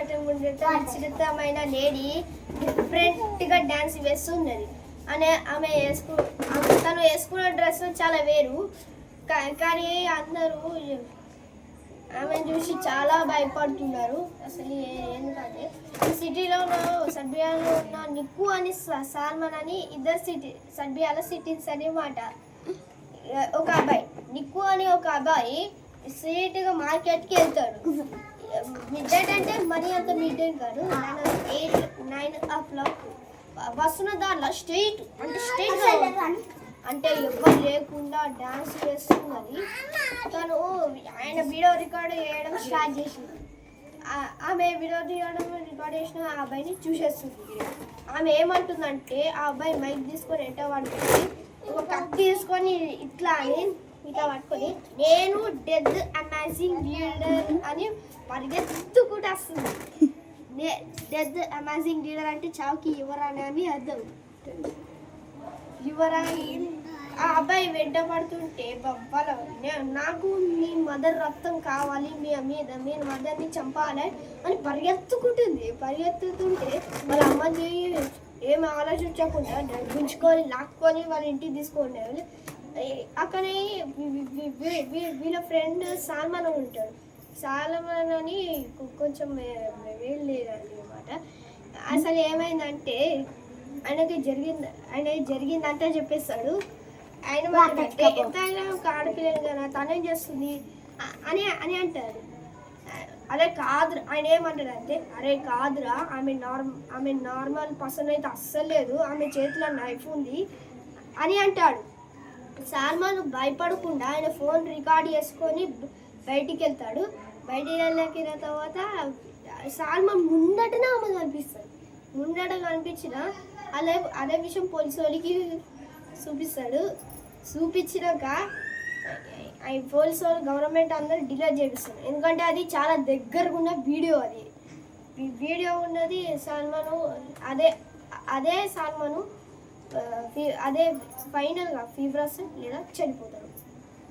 విచిత్రమైన లేడీ డిఫరెంట్గా డ్యాన్స్ వేస్తున్నది అనే తను వేసుకున్న డ్రెస్ చాలా వేరు కానీ అందరూ ఆమెను చూసి చాలా భయపడుతున్నారు. అసలు ఎందుకంటే సిటీలో ఉన్న సర్బియాలో ఉన్న నిక్కు అని సాల్మన్ అని ఇద్దరు సర్బియాలో సిటీస్ అనమాట. ఒక అబ్బాయి నిక్కు అని ఒక అబ్బాయి స్ట్రీట్గా మార్కెట్కి వెళ్తాడు. మిడ్ నైట్ అంటే మరీ అంత మిడ్ నైట్ కాదు, 8, 9 వస్తున్న దాంట్లో స్ట్రైట్ అంటే ఎవ్వరు లేకుండా డాన్స్ చేస్తున్నది. తను ఆయన వీడియో రికార్డ్ చేయడం స్టార్ట్ చేసింది. ఆమె వీడియో రికార్డ్ చేసిన ఆ అబ్బాయిని చూసేస్తుంది. ఆమె ఏమంటుందంటే ఆ అబ్బాయి మైక్ తీసుకొని ఎట్ట పడుతుంది, ఒక కత్తి తీసుకొని ఇట్లా పట్టుకొని నేను డెత్ అమేజింగ్ లీడర్ అని పరిగెత్తుకుంటూ వస్తుంది. డెత్ అమేజింగ్ లీడర్ అంటే చావుకి యువరాణి అని అర్థం. యువరాణి ఆ అబ్బాయి వెంట పడుతుంటే నాకు మీ మదర్ రక్తం కావాలి, మీ మదర్ని చంపాలి అని పరిగెత్తుతుంటే వాళ్ళ అమ్మని ఏమి ఆలోచించకుండా గుంజుకొని లాక్కొని వాళ్ళ ఇంటికి తీసుకోండి. అక్కడే వీళ్ళ ఫ్రెండ్ సాల్మన్ ఉంటాడు. సాల్మన్ అని కొంచెం వేయలేదన్నమాట. అసలు ఏమైందంటే ఆయన జరిగిందంతా చెప్పేస్తాడు. ఆయన ఎంతైనా ఒక ఆడపిల్లలు కదా తనేం చేస్తుంది అని అంటారు. అదే కాదు ఆయన ఏమంటాడంటే అరే కాదురా ఆమె నార్మల్ పర్సన్ అయితే అస్సలు లేదు, ఆమె చేతిలో నైఫ్ ఉంది అని అంటాడు. సాల్మాన్ భయపడకుండా ఆయన ఫోన్ రికార్డ్ చేసుకొని బయటికి వెళ్తాడు. బయటికి వెళ్ళిన తర్వాత సాల్మాన్ ముందటనే ఆమె కనిపిస్తాడు. ముందట కనిపించిన అదే విషయం పోలీసు వాళ్ళకి చూపించినాక పోలీసు వాళ్ళు గవర్నమెంట్ అందరూ డిలీట్ చేపిస్తారు. ఎందుకంటే అది చాలా దగ్గరగా ఉన్న వీడియో ఉన్నది. సాల్మాను అదే సాల్మాను అదే ఫైనల్గా ఫీవరస్ లేదా చనిపోతాడు.